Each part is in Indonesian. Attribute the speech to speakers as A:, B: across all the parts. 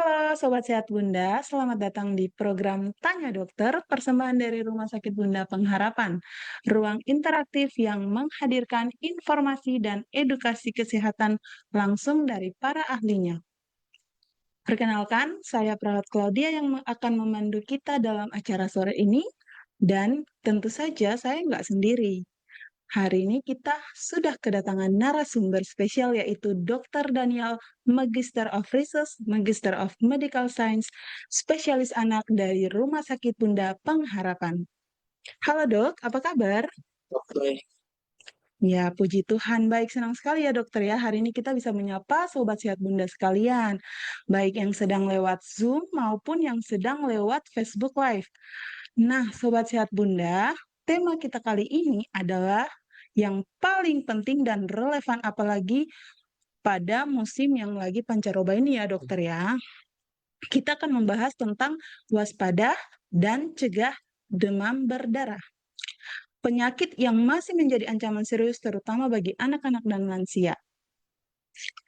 A: Halo Sobat Sehat Bunda, selamat datang di program Tanya Dokter, persembahan dari Rumah Sakit Bunda Pengharapan. Ruang interaktif yang menghadirkan informasi dan edukasi kesehatan langsung dari para ahlinya. Perkenalkan, saya Perawat Claudia yang akan memandu kita dalam acara sore ini, dan tentu saja saya nggak sendiri. Hari ini kita sudah kedatangan narasumber spesial yaitu Dr. Daniel, Magister of Research, Magister of Medical Science, spesialis anak dari Rumah Sakit Bunda Pengharapan. Halo dok, apa kabar?
B: Oke,
A: Ya, puji Tuhan, baik, senang sekali ya dokter ya. Hari ini kita bisa menyapa Sobat Sehat Bunda sekalian, baik yang sedang lewat Zoom maupun yang sedang lewat Facebook Live. Nah, Sobat Sehat Bunda, tema kita kali ini adalah yang paling penting dan relevan apalagi pada musim yang lagi pancaroba ini ya dokter ya. Kita akan membahas tentang waspada dan cegah demam berdarah. Penyakit yang masih menjadi ancaman serius terutama bagi anak-anak dan lansia.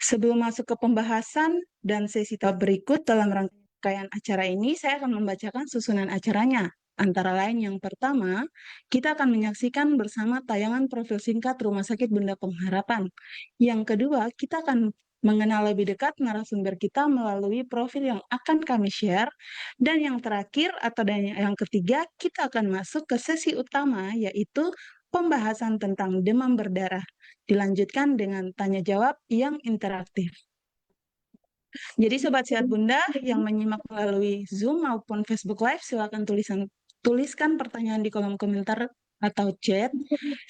A: Sebelum masuk ke pembahasan dan sesi tahap berikut dalam rangkaian acara ini, saya akan membacakan susunan acaranya. Antara lain yang pertama, kita akan menyaksikan bersama tayangan profil singkat Rumah Sakit Bunda Pengharapan. Yang kedua, kita akan mengenal lebih dekat narasumber kita melalui profil yang akan kami share. Dan yang terakhir atau yang ketiga, kita akan masuk ke sesi utama yaitu pembahasan tentang demam berdarah. Dilanjutkan dengan tanya jawab yang interaktif. Jadi Sobat Sehat Bunda yang menyimak melalui Zoom maupun Facebook Live, silakan tuliskan pertanyaan di kolom komentar atau chat.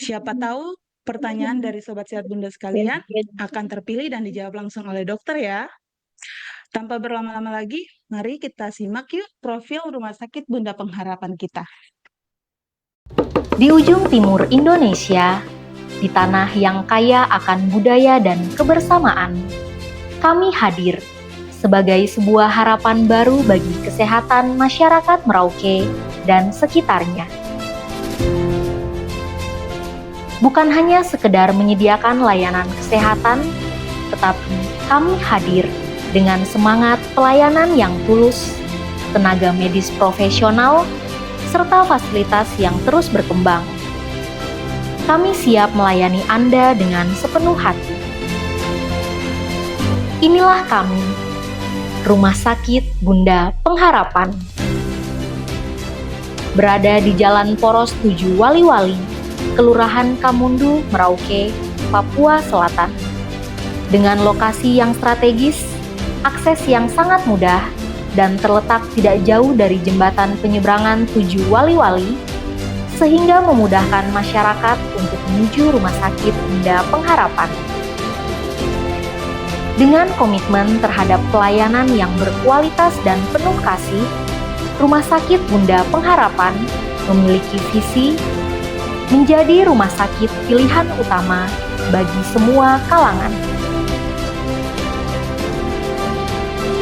A: Siapa tahu pertanyaan dari Sobat Sehat Bunda sekalian akan terpilih dan dijawab langsung oleh dokter ya. Tanpa berlama-lama lagi, mari kita simak yuk profil Rumah Sakit Bunda Pengharapan kita.
C: Di ujung timur Indonesia, di tanah yang kaya akan budaya dan kebersamaan, kami hadir sebagai sebuah harapan baru bagi kesehatan masyarakat Merauke dan sekitarnya. Bukan hanya sekedar menyediakan layanan kesehatan, tetapi kami hadir dengan semangat pelayanan yang tulus, tenaga medis profesional, serta fasilitas yang terus berkembang. Kami siap melayani Anda dengan sepenuh hati. Inilah kami, Rumah Sakit Bunda Pengharapan. Berada di Jalan Poros 7 Wali-Wali, Kelurahan Kamundu, Merauke, Papua Selatan. Dengan lokasi yang strategis, akses yang sangat mudah, dan terletak tidak jauh dari jembatan penyeberangan 7 Wali-Wali, sehingga memudahkan masyarakat untuk menuju Rumah Sakit Bunda Pengharapan. Dengan komitmen terhadap pelayanan yang berkualitas dan penuh kasih, Rumah Sakit Bunda Pengharapan memiliki visi menjadi rumah sakit pilihan utama bagi semua kalangan.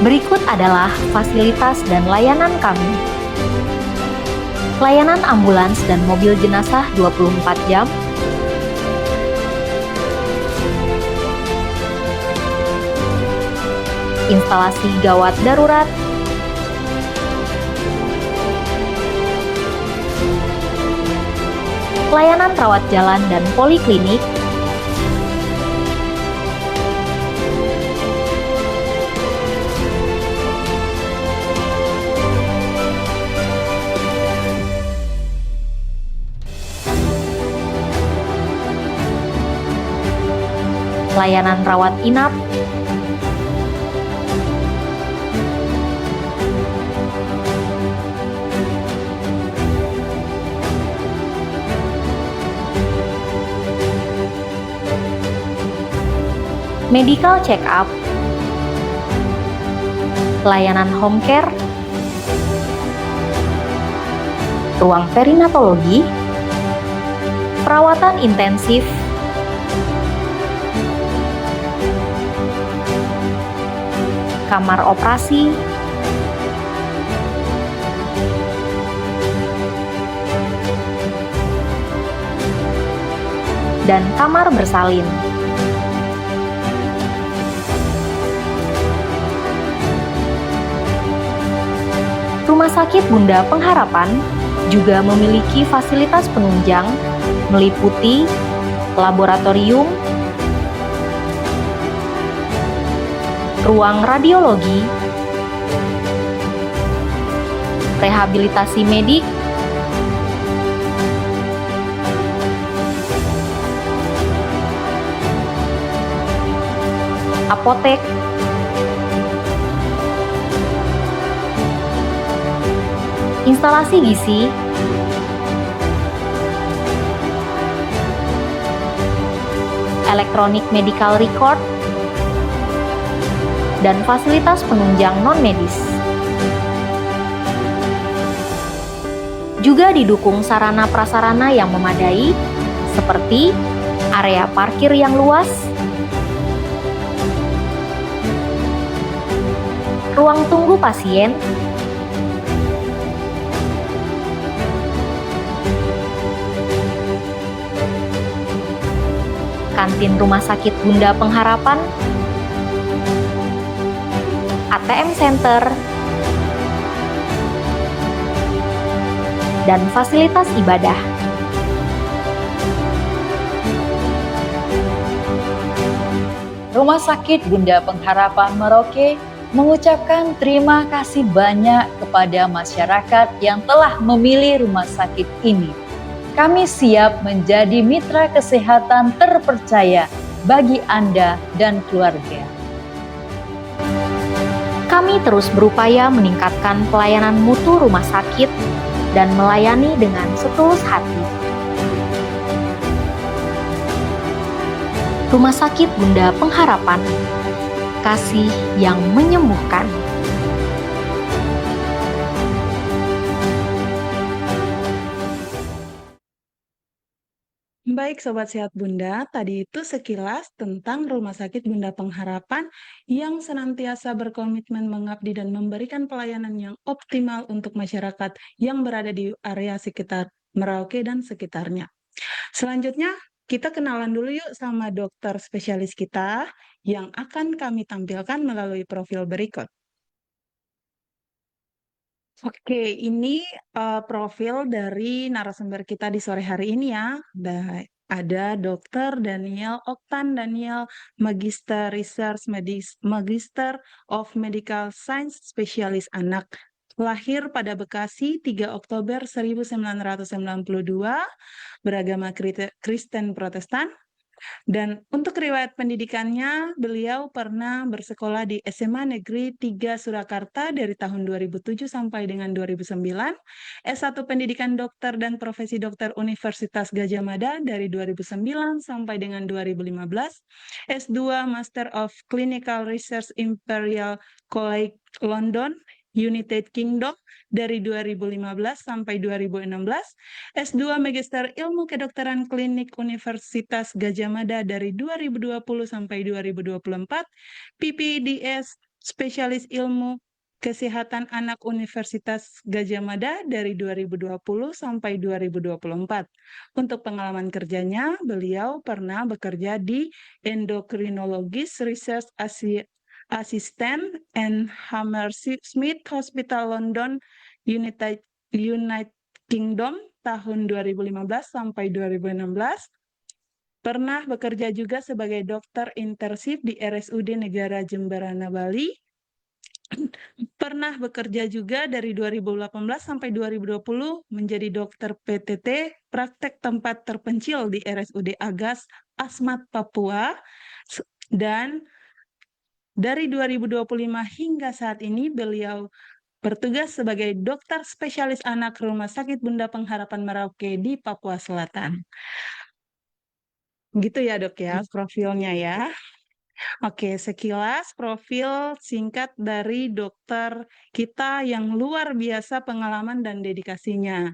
C: Berikut adalah fasilitas dan layanan kami. Layanan ambulans dan mobil jenazah 24 jam, instalasi gawat darurat, layanan rawat jalan dan poliklinik, layanan rawat inap, medical check-up, layanan home care, ruang perinatologi, perawatan intensif, kamar operasi, dan kamar bersalin. Sakit Bunda Pengharapan juga memiliki fasilitas penunjang meliputi laboratorium, ruang radiologi, rehabilitasi medik, apotek, instalasi gizi, elektronik medical record, dan fasilitas penunjang non-medis. Juga didukung sarana prasarana yang memadai, seperti area parkir yang luas, ruang tunggu pasien, kantin Rumah Sakit Bunda Pengharapan, ATM Center, dan fasilitas ibadah.
B: Rumah Sakit Bunda Pengharapan Merauke mengucapkan terima kasih banyak kepada masyarakat yang telah memilih rumah sakit ini. Kami siap menjadi mitra kesehatan terpercaya bagi Anda dan keluarga.
C: Kami terus berupaya meningkatkan pelayanan mutu rumah sakit dan melayani dengan setulus hati. Rumah Sakit Bunda Pengharapan, kasih yang menyembuhkan.
A: Baik Sobat Sehat Bunda, tadi itu sekilas tentang Rumah Sakit Bunda Pengharapan yang senantiasa berkomitmen mengabdi dan memberikan pelayanan yang optimal untuk masyarakat yang berada di area sekitar Merauke dan sekitarnya. Selanjutnya, kita kenalan dulu yuk sama dokter spesialis kita yang akan kami tampilkan melalui profil berikut. Oke, ini profil dari narasumber kita di sore hari ini ya. Ada Dr. Daniel Oktan Daniel, Magister Research Magister of Medical Science, spesialis anak. Lahir pada Bekasi 3 Oktober 1992, beragama Kristen Protestan. Dan untuk riwayat pendidikannya, beliau pernah bersekolah di SMA Negeri 3 Surakarta dari tahun 2007 sampai dengan 2009, S1 Pendidikan Dokter dan Profesi Dokter Universitas Gadjah Mada dari 2009 sampai dengan 2015, S2 Master of Clinical Research Imperial College London, United Kingdom dari 2015 sampai 2016, S2 Magister Ilmu Kedokteran Klinik Universitas Gadjah Mada dari 2020 sampai 2024, PPDS Spesialis Ilmu Kesehatan Anak Universitas Gadjah Mada dari 2020 sampai 2024. Untuk pengalaman kerjanya, beliau pernah bekerja di Endokrinologis Research Assistant and Hammersmith Hospital London, United Kingdom tahun 2015 sampai 2016. Pernah bekerja juga sebagai dokter intensif di RSUD Negara Jemberana, Bali. Pernah bekerja juga dari 2018 sampai 2020 menjadi dokter PTT praktek tempat terpencil di RSUD Agas, Asmat, Papua. Dan dari 2025 hingga saat ini beliau bertugas sebagai dokter spesialis anak Rumah Sakit Bunda Pengharapan Merauke di Papua Selatan. Gitu ya dok ya profilnya ya. Oke, sekilas profil singkat dari dokter kita yang luar biasa pengalaman dan dedikasinya.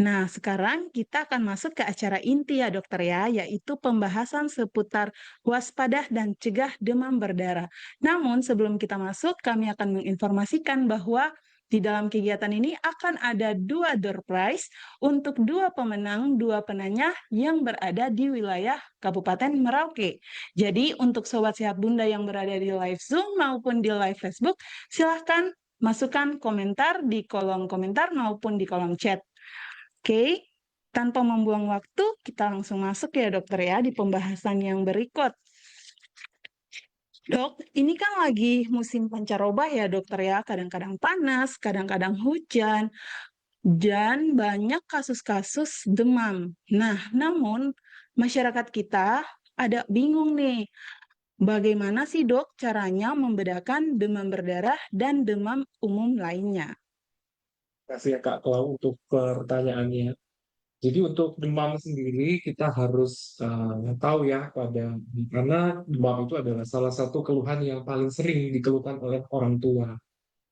A: Nah, sekarang kita akan masuk ke acara inti ya dokter ya, yaitu pembahasan seputar waspada dan cegah demam berdarah. Namun sebelum kita masuk, kami akan menginformasikan bahwa di dalam kegiatan ini akan ada 2 door prize untuk 2 pemenang, 2 penanya yang berada di wilayah Kabupaten Merauke. Jadi untuk Sobat Sehat Bunda yang berada di live Zoom maupun di live Facebook, silahkan Masukkan komentar di kolom komentar maupun di kolom chat. Oke, tanpa membuang waktu, kita langsung masuk ya dokter ya di pembahasan yang berikut. Dok, ini kan lagi musim pancaroba ya dokter ya, kadang-kadang panas, kadang-kadang hujan, dan banyak kasus-kasus demam. Nah, namun masyarakat kita ada bingung nih, bagaimana sih dok caranya membedakan demam berdarah dan demam umum lainnya?
D: Terima kasih ya Kak Klau untuk pertanyaannya. Jadi untuk demam sendiri kita harus tahu ya karena demam itu adalah salah satu keluhan yang paling sering dikeluhkan oleh orang tua.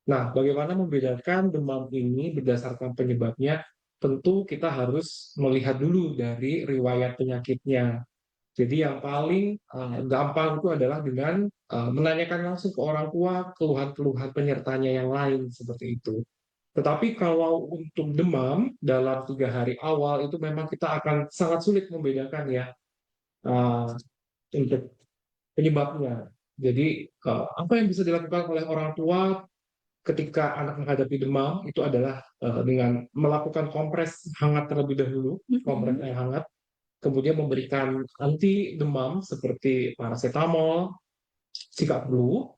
D: Nah, bagaimana membedakan demam ini berdasarkan penyebabnya? Tentu kita harus melihat dulu dari riwayat penyakitnya. Jadi yang paling gampang itu adalah dengan menanyakan langsung ke orang tua keluhan-keluhan penyertanya yang lain seperti itu. Tetapi kalau untuk demam dalam 3 hari awal itu memang kita akan sangat sulit membedakan ya uh, untuk penyebabnya. Jadi apa yang bisa dilakukan oleh orang tua ketika anak menghadapi demam itu adalah dengan melakukan kompres hangat terlebih dahulu, kompres air hangat, kemudian memberikan anti demam seperti paracetamol, sikat flu,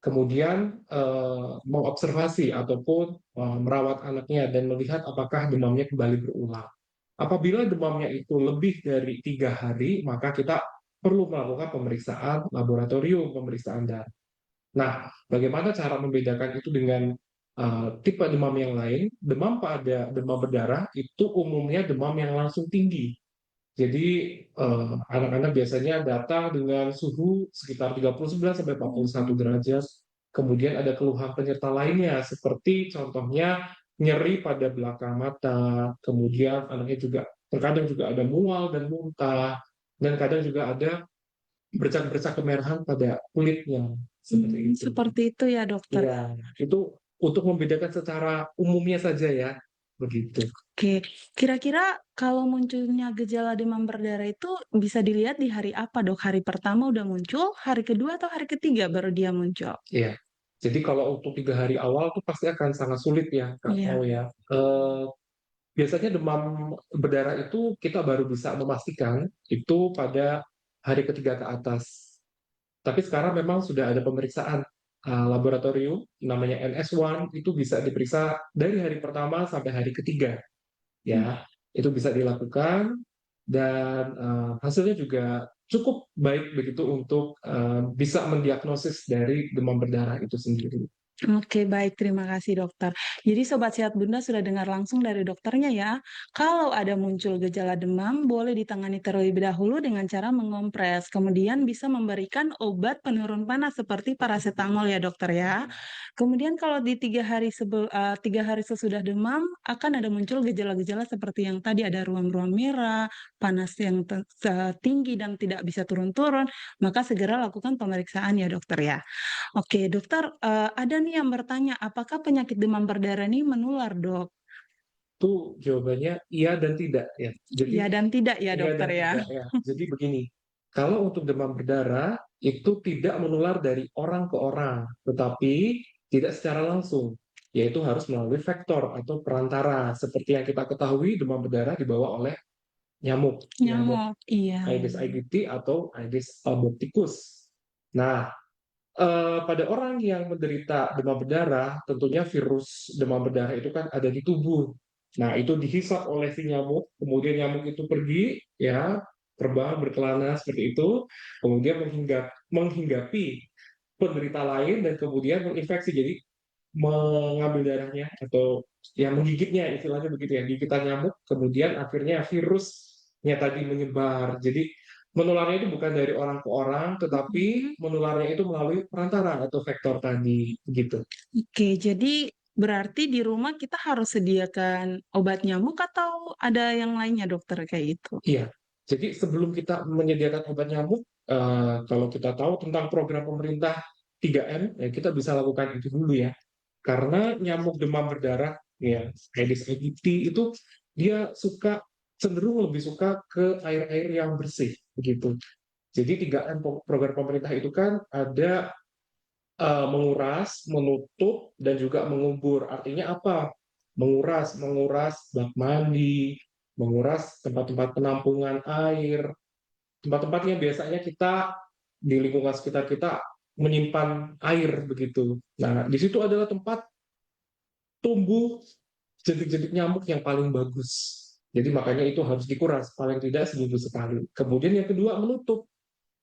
D: kemudian mengobservasi ataupun merawat anaknya dan melihat apakah demamnya kembali berulang. Apabila demamnya itu lebih dari 3 hari, maka kita perlu melakukan pemeriksaan laboratorium, pemeriksaan darah. Nah, bagaimana cara membedakan itu dengan tipe demam yang lain? Demam pada demam berdarah itu umumnya demam yang langsung tinggi. Jadi anak-anak biasanya datang dengan suhu sekitar 39 sampai 41 derajat. Kemudian ada keluhan penyerta lainnya seperti contohnya nyeri pada belakang mata, kemudian anaknya juga terkadang juga ada mual dan muntah, dan kadang juga ada bercak-bercak kemerahan pada kulitnya seperti itu.
A: Seperti itu ya dokter.
D: Ya, itu untuk membedakan secara umumnya saja ya, begitu.
A: Oke, kira-kira kalau munculnya gejala demam berdarah itu bisa dilihat di hari apa dok? Hari pertama udah muncul, hari kedua atau hari ketiga baru dia muncul?
D: Iya. Jadi kalau untuk 3 hari awal tuh pasti akan sangat sulit ya, Kak
A: Iya.
D: Pau ya. Biasanya demam berdarah itu kita baru bisa memastikan itu pada hari ketiga ke atas. Tapi sekarang memang sudah ada pemeriksaan laboratorium namanya NS1 itu bisa diperiksa dari hari pertama sampai hari ketiga. Ya, itu bisa dilakukan dan hasilnya juga cukup baik begitu untuk bisa mendiagnosis dari demam berdarah itu sendiri.
A: Oke, baik. Terima kasih, dokter. Jadi, Sobat Sehat Bunda sudah dengar langsung dari dokternya ya. Kalau ada muncul gejala demam, boleh ditangani terlebih dahulu dengan cara mengompres. Kemudian bisa memberikan obat penurun panas seperti paracetamol ya, dokter ya. Kemudian kalau di 3 hari sesudah demam, akan ada muncul gejala-gejala seperti yang tadi ada ruam-ruam merah, panas yang tinggi dan tidak bisa turun-turun, maka segera lakukan pemeriksaan ya, dokter ya. Oke, dokter, ada nih yang bertanya, apakah penyakit demam berdarah ini menular, Dok?
D: Itu jawabannya iya dan tidak ya. Jadi
A: Iya dan tidak ya,
D: iya
A: dokter
D: dan
A: ya?
D: tidak ya. Jadi begini, kalau untuk demam berdarah itu tidak menular dari orang ke orang, tetapi tidak secara langsung, yaitu harus melalui vektor atau perantara. Seperti yang kita ketahui, demam berdarah dibawa oleh nyamuk
A: Nyamuk, iya.
D: Aedes aegypti atau Aedes albopicus. Nah, pada orang yang menderita demam berdarah, tentunya virus demam berdarah itu kan ada di tubuh. Nah, itu dihisap oleh si nyamuk, kemudian nyamuk itu pergi, ya, terbang, berkelana seperti itu, kemudian menghinggapi penderita lain dan kemudian menginfeksi. Jadi mengambil darahnya atau ya menggigitnya, istilahnya begitu ya, gigitan nyamuk, kemudian akhirnya virusnya tadi menyebar. Jadi menularnya itu bukan dari orang ke orang, tetapi menularnya itu melalui perantara atau vektor tadi, begitu.
A: Oke, jadi berarti di rumah kita harus sediakan obat nyamuk atau ada yang lainnya, dokter, kayak itu?
D: Iya, jadi sebelum kita menyediakan obat nyamuk, kalau kita tahu tentang program pemerintah 3M, ya kita bisa lakukan itu dulu ya. Karena nyamuk demam berdarah, ya Aedes aegypti itu dia cenderung lebih suka ke air-air yang bersih, begitu. Jadi 3M program pemerintah itu kan ada menguras, menutup, dan juga mengubur. Artinya apa? Menguras bak mandi, menguras tempat-tempat penampungan air, tempat-tempat yang biasanya kita di lingkungan sekitar kita menyimpan air begitu. Nah, di situ adalah tempat tumbuh jentik-jentik nyamuk yang paling bagus. Jadi makanya itu harus dikuras paling tidak seminggu sekali. Kemudian yang kedua menutup.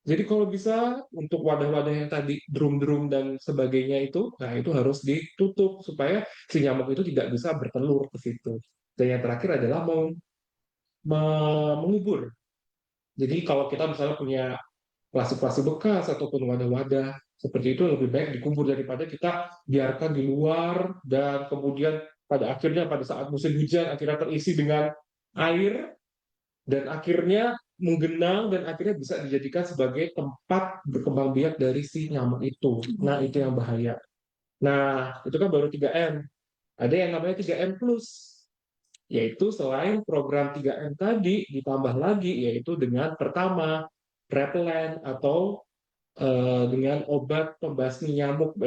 D: Jadi kalau bisa untuk wadah-wadah yang tadi drum-drum dan sebagainya itu, nah itu harus ditutup supaya si nyamuk itu tidak bisa bertelur ke situ. Dan yang terakhir adalah mengubur. Jadi kalau kita misalnya punya plastik-plastik bekas ataupun wadah-wadah seperti itu lebih baik dikubur daripada kita biarkan di luar dan kemudian pada akhirnya pada saat musim hujan akhirnya terisi dengan air dan akhirnya menggenang dan akhirnya bisa dijadikan sebagai tempat berkembang biak dari si nyamuk itu. Nah, itu yang bahaya. Nah, itu kan baru 3M. Ada yang namanya 3M plus, yaitu selain program 3M tadi ditambah lagi yaitu dengan pertama repellent atau dengan obat pembasmi nyamuk,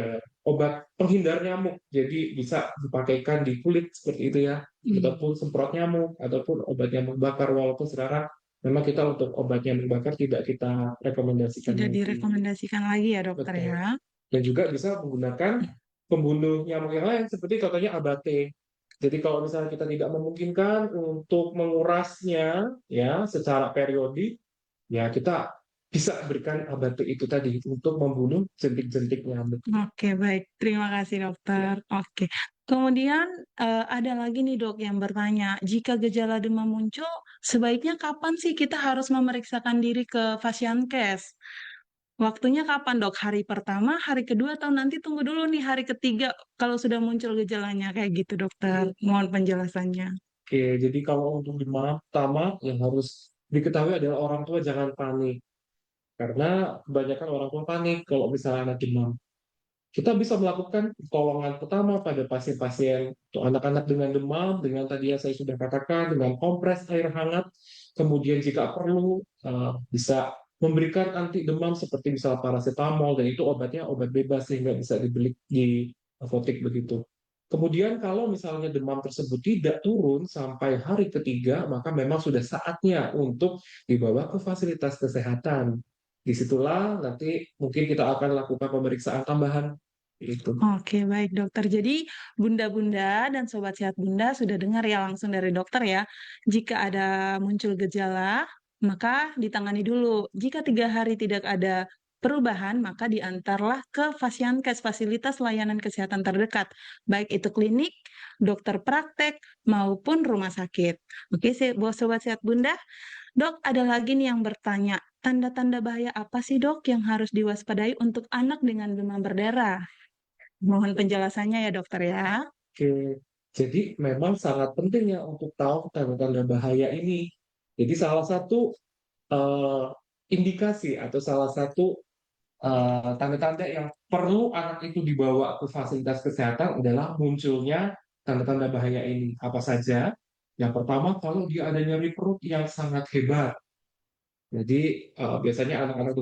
D: obat penghindar nyamuk. Jadi bisa dipakaikan di kulit seperti itu ya, ataupun semprot nyamuk, ataupun obat nyamuk bakar. Walaupun sekarang memang kita untuk obat nyamuk bakar tidak kita rekomendasikan
A: Tidak
D: lagi.
A: direkomendasikan lagi ya dokter
D: Betul.
A: ya.
D: Dan juga bisa menggunakan pembunuh nyamuk yang lain seperti contohnya abate. Jadi kalau misalnya kita tidak memungkinkan untuk mengurasnya ya secara periodik, ya kita bisa berikan abate itu tadi untuk membunuh jentik-jentik nyamuk.
A: Oke, baik. Terima kasih dokter. Oke. Kemudian ada lagi nih dok yang bertanya, jika gejala demam muncul, sebaiknya kapan sih kita harus memeriksakan diri ke Fasiankes? Waktunya kapan dok? Hari pertama, hari kedua, atau nanti tunggu dulu nih hari ketiga kalau sudah muncul gejalanya kayak gitu dokter. Mohon penjelasannya.
D: Oke, jadi kalau untuk demam pertama yang harus diketahui adalah orang tua jangan panik. Karena kebanyakan orang tua panik kalau misalnya anak demam. Kita bisa melakukan pertolongan pertama pada pasien-pasien untuk anak-anak dengan demam, dengan tadi yang saya sudah katakan, dengan kompres air hangat. Kemudian jika perlu, bisa memberikan anti demam seperti misalnya paracetamol, dan itu obatnya obat bebas sehingga bisa dibeli di apotek begitu. Kemudian kalau misalnya demam tersebut tidak turun sampai hari ketiga, maka memang sudah saatnya untuk dibawa ke fasilitas kesehatan. Disitulah nanti mungkin kita akan lakukan pemeriksaan tambahan itu.
A: Oke, baik dokter. Jadi bunda-bunda dan sobat sehat bunda sudah dengar ya langsung dari dokter ya. Jika ada muncul gejala, maka ditangani dulu. Jika 3 hari tidak ada perubahan, maka diantarlah ke Fasiankes, fasilitas layanan kesehatan terdekat, baik itu klinik, dokter praktek, maupun rumah sakit. Oke, buat sobat sehat bunda, dok ada lagi nih yang bertanya, tanda-tanda bahaya apa sih dok yang harus diwaspadai untuk anak dengan demam berdarah? Mohon penjelasannya ya dokter ya.
D: Oke, jadi memang sangat penting ya untuk tahu tanda-tanda bahaya ini. Jadi salah satu eh, indikasi atau salah satu tanda-tanda yang perlu anak itu dibawa ke fasilitas kesehatan adalah munculnya tanda-tanda bahaya ini. Apa saja? Yang pertama, kalau dia ada nyeri perut yang sangat hebat. Jadi biasanya anak-anak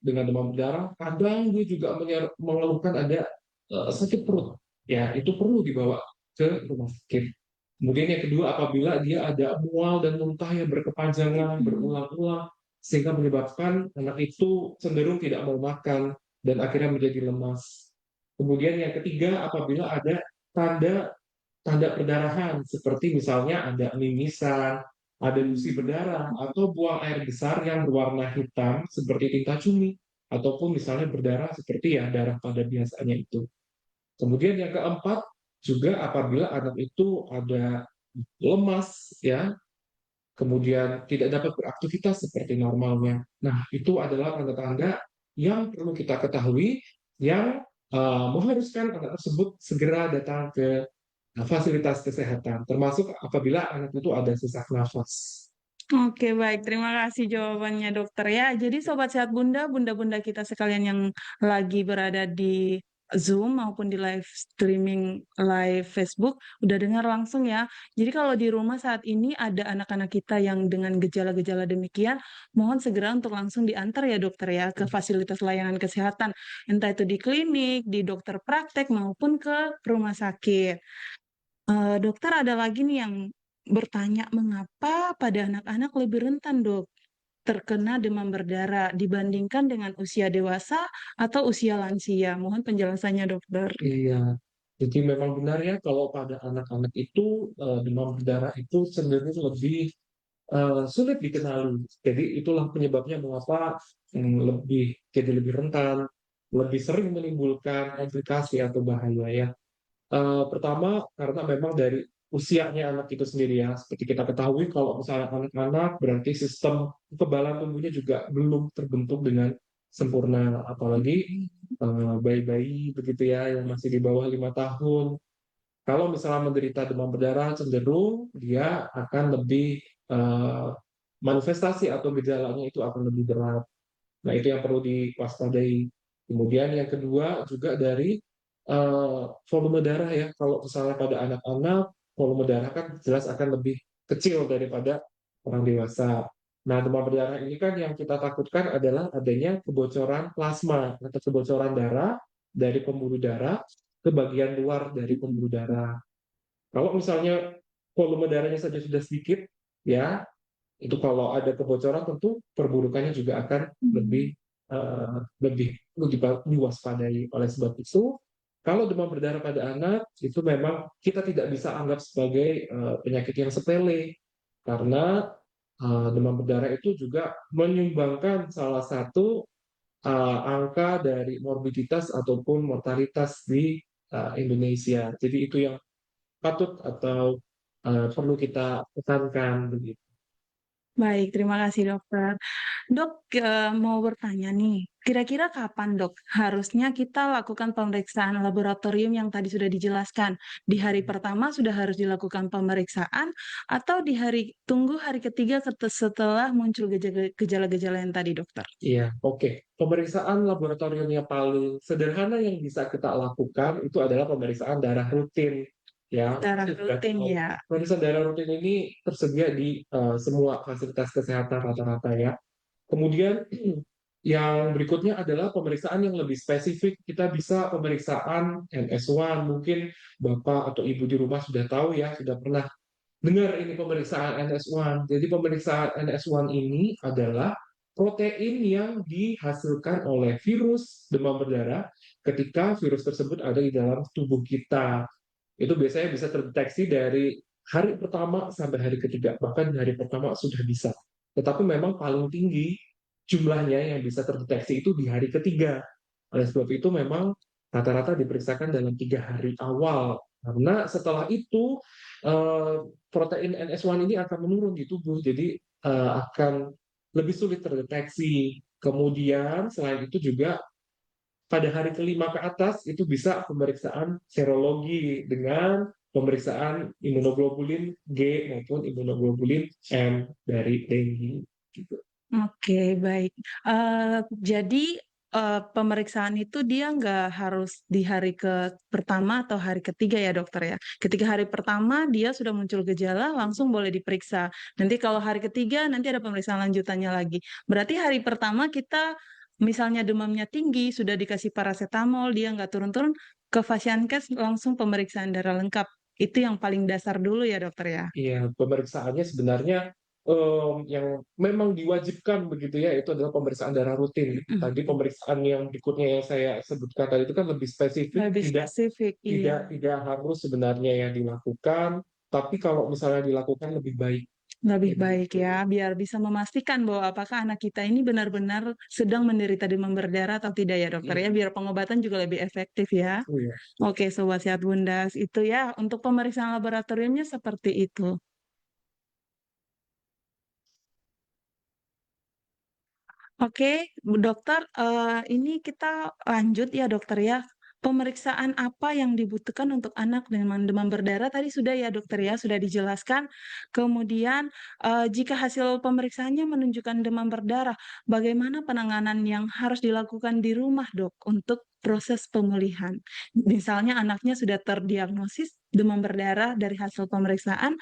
D: dengan demam berdarah, kadang dia juga mengeluhkan ada sakit perut. Ya, itu perlu dibawa ke rumah sakit. Kemudian yang kedua, apabila dia ada mual dan muntah yang berkepanjangan, berulang-ulang, sehingga menyebabkan anak itu cenderung tidak mau makan dan akhirnya menjadi lemas. Kemudian yang ketiga, apabila ada tanda tanda perdarahan, seperti misalnya ada mimisan, ada lusi berdarah, atau buang air besar yang berwarna hitam seperti tinta cumi, ataupun misalnya berdarah seperti ya darah pada biasanya itu. Kemudian yang keempat, juga apabila anak itu ada lemas, ya, kemudian tidak dapat beraktivitas seperti normalnya. Nah, itu adalah tanda-tanda yang perlu kita ketahui yang mengharuskan anak tersebut segera datang ke fasilitas kesehatan, termasuk apabila anak itu ada sesak nafas.
A: Oke, baik. Terima kasih jawabannya dokter ya. Jadi sobat sehat bunda, bunda-bunda kita sekalian yang lagi berada di Zoom maupun di live streaming live Facebook udah dengar langsung ya. Jadi kalau di rumah saat ini ada anak-anak kita yang dengan gejala-gejala demikian, mohon segera untuk langsung diantar ya dokter ya ke fasilitas layanan kesehatan, entah itu di klinik, di dokter praktek maupun ke rumah sakit. Dokter ada lagi nih yang bertanya mengapa pada anak-anak lebih rentan dok terkena demam berdarah dibandingkan dengan usia dewasa atau usia lansia? Mohon penjelasannya, dokter.
D: Iya, jadi memang benar ya kalau pada anak-anak itu demam berdarah itu cenderung lebih sulit dikenali. Jadi itulah penyebabnya mengapa jadi lebih rentan, lebih sering menimbulkan komplikasi atau bahaya ya. Pertama, karena memang dari usianya anak itu sendiri ya. Seperti kita ketahui, kalau misalnya anak-anak, berarti sistem kekebalan tubuhnya juga belum terbentuk dengan sempurna. Apalagi bayi-bayi begitu ya, yang masih di bawah 5 tahun. Kalau misalnya menderita demam berdarah, cenderung dia akan lebih eh, manifestasi atau gejalanya itu akan lebih berat. Nah, itu yang perlu diwaspadai. Kemudian yang kedua juga dari volume darah ya. Kalau misalnya pada anak-anak, volume darah kan jelas akan lebih kecil daripada orang dewasa. Nah, demam berdarah ini kan yang kita takutkan adalah adanya kebocoran plasma atau kebocoran darah dari pembuluh darah ke bagian luar dari pembuluh darah. Kalau misalnya volume darahnya saja sudah sedikit, ya itu kalau ada kebocoran tentu perburukannya juga akan lebih diwaspadai. Oleh sebab itu, kalau demam berdarah pada anak itu memang kita tidak bisa anggap sebagai penyakit yang sepele karena demam berdarah itu juga menyumbangkan salah satu angka dari morbiditas ataupun mortalitas di Indonesia. Jadi itu yang patut atau perlu kita tekankan begitu.
A: Baik, terima kasih dokter. Dok, mau bertanya nih, kira-kira kapan dok harusnya kita lakukan pemeriksaan laboratorium yang tadi sudah dijelaskan? Di hari pertama sudah harus dilakukan pemeriksaan atau di tunggu hari ketiga setelah muncul gejala-gejala yang tadi dokter?
D: Iya, oke. Pemeriksaan laboratorium yang paling sederhana yang bisa kita lakukan itu adalah pemeriksaan darah rutin. Ya,
A: Darah
D: kita sudah
A: rutin
D: tahu.
A: ya.
D: Pemeriksaan darah rutin ini tersedia di semua fasilitas kesehatan rata-rata ya. Kemudian yang berikutnya adalah pemeriksaan yang lebih spesifik. Kita bisa pemeriksaan NS1. Mungkin Bapak atau Ibu di rumah sudah tahu ya, sudah pernah dengar ini pemeriksaan NS1. Jadi pemeriksaan NS1 ini adalah protein yang dihasilkan oleh virus demam berdarah ketika virus tersebut ada di dalam tubuh kita. Itu biasanya bisa terdeteksi dari hari pertama sampai hari ketiga, bahkan hari pertama sudah bisa. Tetapi memang paling tinggi jumlahnya yang bisa terdeteksi itu di hari ketiga. Oleh sebab itu memang rata-rata diperiksakan dalam 3 hari awal. Karena setelah itu eh, protein NS1 ini akan menurun di tubuh, jadi akan lebih sulit terdeteksi. Kemudian selain itu juga pada hari kelima ke atas itu bisa pemeriksaan serologi dengan pemeriksaan imunoglobulin G maupun imunoglobulin M dari dengue. Gitu.
A: Oke, baik. Jadi pemeriksaan itu dia nggak harus di hari pertama atau hari ketiga ya dokter ya. Ketika hari pertama dia sudah muncul gejala langsung boleh diperiksa. Nanti kalau hari ketiga nanti ada pemeriksaan lanjutannya lagi. Berarti hari pertama kita misalnya demamnya tinggi sudah dikasih paracetamol dia nggak turun-turun ke Fasiankes langsung pemeriksaan darah lengkap. Itu yang paling dasar dulu ya dokter ya.
D: Iya, pemeriksaannya sebenarnya yang memang diwajibkan begitu ya, itu adalah pemeriksaan darah rutin.
A: Mm.
D: Tadi pemeriksaan yang berikutnya yang saya sebutkan tadi itu kan lebih spesifik,
A: Lebih
D: tidak
A: spesifik, iya.
D: tidak tidak harus sebenarnya yang dilakukan, tapi kalau misalnya dilakukan lebih baik.
A: Lebih
D: Jadi,
A: baik ya, biar bisa memastikan bahwa apakah anak kita ini benar-benar sedang menderita demam berdarah atau tidak ya dokter ya, biar pengobatan juga lebih efektif ya.
D: iya.
A: Oke, Sobat Sehat Bundas, itu ya untuk pemeriksaan laboratoriumnya seperti itu. Oke, Bu Dokter, ini kita lanjut ya dokter ya. Pemeriksaan apa yang dibutuhkan untuk anak dengan demam berdarah tadi sudah ya dokter ya, sudah dijelaskan. Kemudian, jika hasil pemeriksaannya menunjukkan demam berdarah, bagaimana penanganan yang harus dilakukan di rumah Dok, untuk proses pemulihan? Misalnya anaknya sudah terdiagnosis demam berdarah dari hasil pemeriksaan,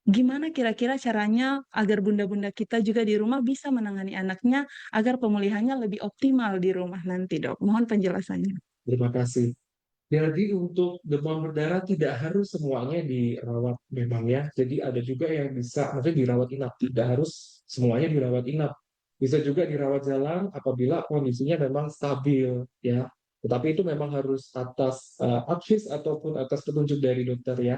A: gimana kira-kira caranya agar bunda-bunda kita juga di rumah bisa menangani anaknya agar pemulihannya lebih optimal di rumah nanti Dok? Mohon penjelasannya.
D: Terima kasih. Jadi untuk demam berdarah tidak harus semuanya dirawat memang ya. Jadi ada juga yang bisa maksudnya dirawat inap. Tidak harus semuanya dirawat inap. Bisa juga dirawat jalan apabila kondisinya memang stabil ya. Tetapi itu memang harus atas advice ataupun atas petunjuk dari dokter ya.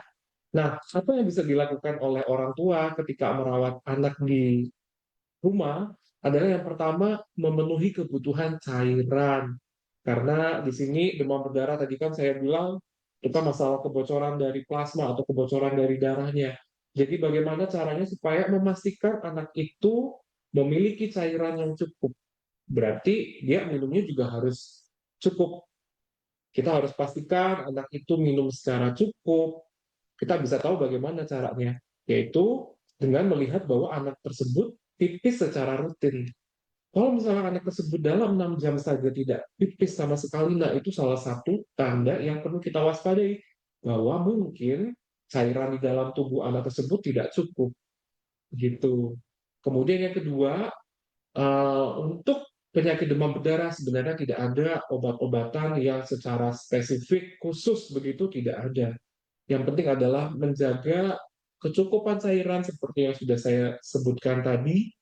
D: Nah, apa yang bisa dilakukan oleh orang tua ketika merawat anak di rumah adalah yang pertama memenuhi kebutuhan cairan. Karena di sini demam berdarah tadi kan saya bilang itu masalah kebocoran dari plasma atau kebocoran dari darahnya. Jadi bagaimana caranya supaya memastikan anak itu memiliki cairan yang cukup. Berarti dia minumnya juga harus cukup. Kita harus pastikan anak itu minum secara cukup. Kita bisa tahu bagaimana caranya, yaitu dengan melihat bahwa anak tersebut pipis secara rutin. Kalau misalnya anak tersebut dalam 6 jam saja tidak pipis sama sekali, nah itu salah satu tanda yang perlu kita waspadai, bahwa mungkin cairan di dalam tubuh anak tersebut tidak cukup. Gitu. Kemudian yang kedua, untuk penyakit demam berdarah sebenarnya tidak ada obat-obatan yang secara spesifik khusus begitu, tidak ada. Yang penting adalah menjaga kecukupan cairan seperti yang sudah saya sebutkan tadi.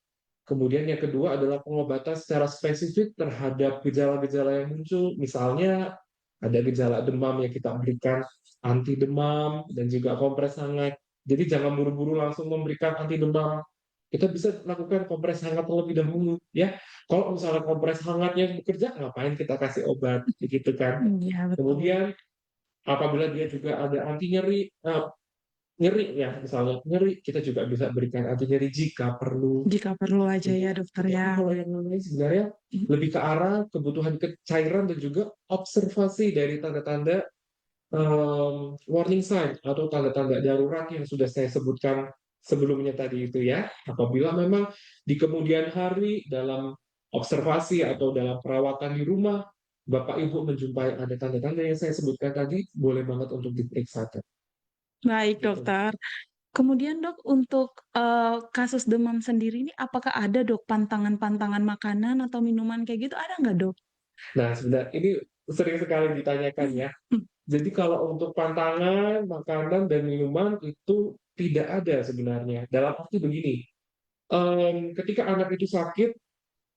D: Kemudian yang kedua adalah pengobatan secara spesifik terhadap gejala-gejala yang muncul. Misalnya ada gejala demam yang kita berikan anti demam dan juga kompres hangat. Jadi jangan buru-buru langsung memberikan anti demam. Kita bisa lakukan kompres hangat terlebih dahulu ya. Kalau misalnya kompres hangatnya bekerja, ngapain kita kasih obat gitu kan.
A: Iya betul.
D: Kemudian apabila dia juga ada anti nyeri, nyeri ya, misalnya nyeri, kita juga bisa berikan anti nyeri jika perlu.
A: Jika perlu aja ya dokter
D: Tapi
A: ya.
D: kalau yang lain sebenarnya lebih ke arah kebutuhan cairan dan juga observasi dari tanda-tanda warning sign atau tanda-tanda darurat yang sudah saya sebutkan sebelumnya tadi itu ya. Apabila memang di kemudian hari dalam observasi atau dalam perawatan di rumah, Bapak Ibu menjumpai ada tanda-tanda yang saya sebutkan tadi, boleh banget untuk diperiksa.
A: Baik
D: Gitu.
A: dokter. Kemudian Dok, untuk, kasus demam sendiri ini apakah ada Dok pantangan-pantangan makanan atau minuman kayak gitu, ada nggak Dok?
D: Nah, sebenarnya ini sering sekali ditanyakan ya.
A: Mhm.
D: Jadi kalau untuk pantangan, makanan, dan minuman itu tidak ada sebenarnya. Dalam arti begini, ketika anak itu sakit,